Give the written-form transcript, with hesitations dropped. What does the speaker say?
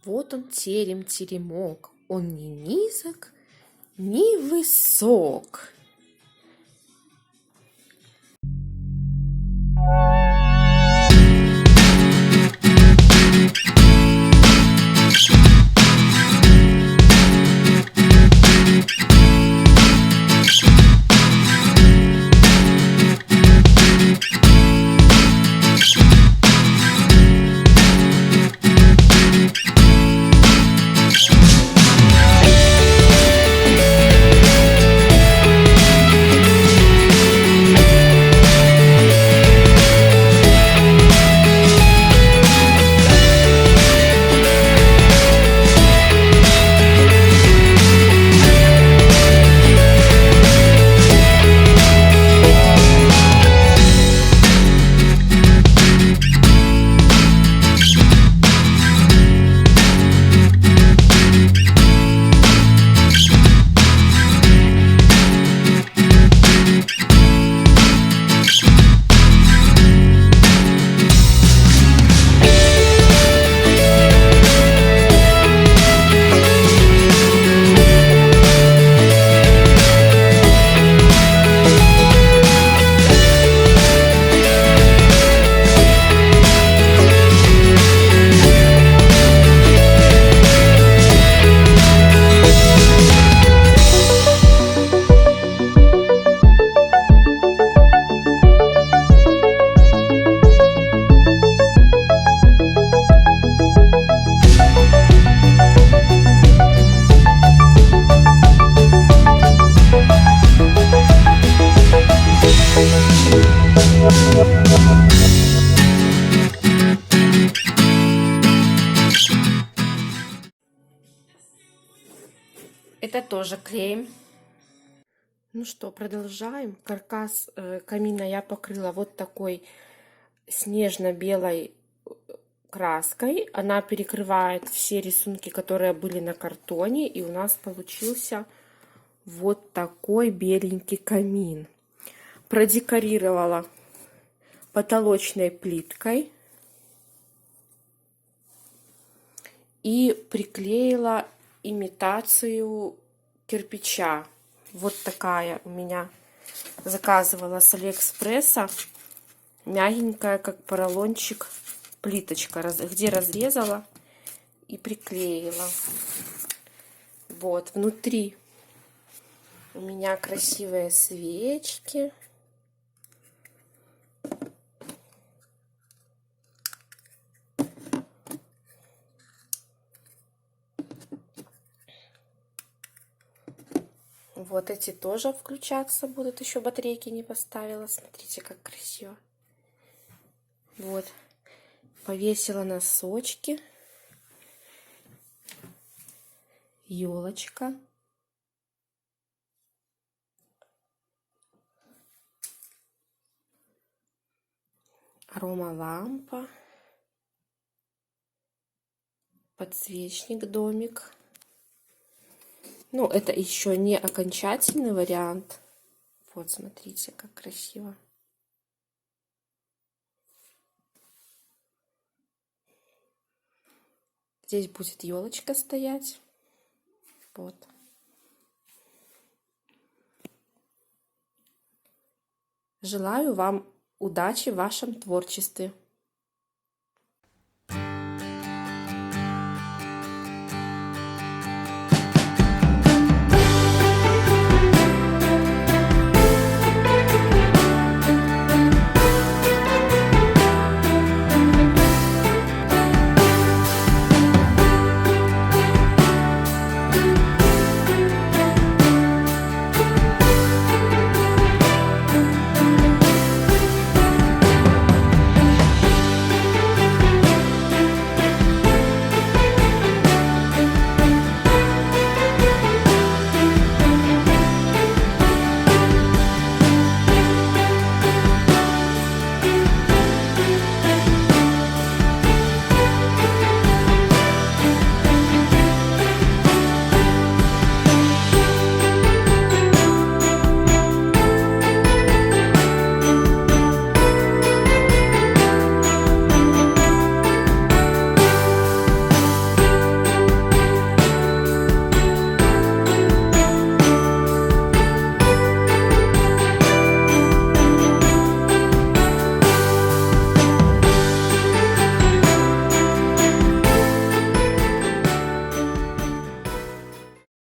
Вот он, терем-теремок, он ни низок, ни высок. Это тоже клеим. Ну что, продолжаем. Каркас камина я покрыла вот такой снежно-белой краской. Она перекрывает все рисунки, которые были на картоне. И у нас получился вот такой беленький камин. Продекорировала потолочной плиткой. И приклеила имитацию кирпича. Вот такая у меня заказывала с Алиэкспресса. Мягенькая, как поролончик, плиточка, где разрезала и приклеила. Вот, внутри у меня красивые свечки. Вот эти тоже включаться будут. Еще батарейки не поставила. Смотрите, как красиво. Вот. Повесила носочки. Елочка. Аромалампа. Подсвечник, домик. Ну, это еще не окончательный вариант. Вот, смотрите, как красиво. Здесь будет елочка стоять. Вот. Желаю вам удачи в вашем творчестве.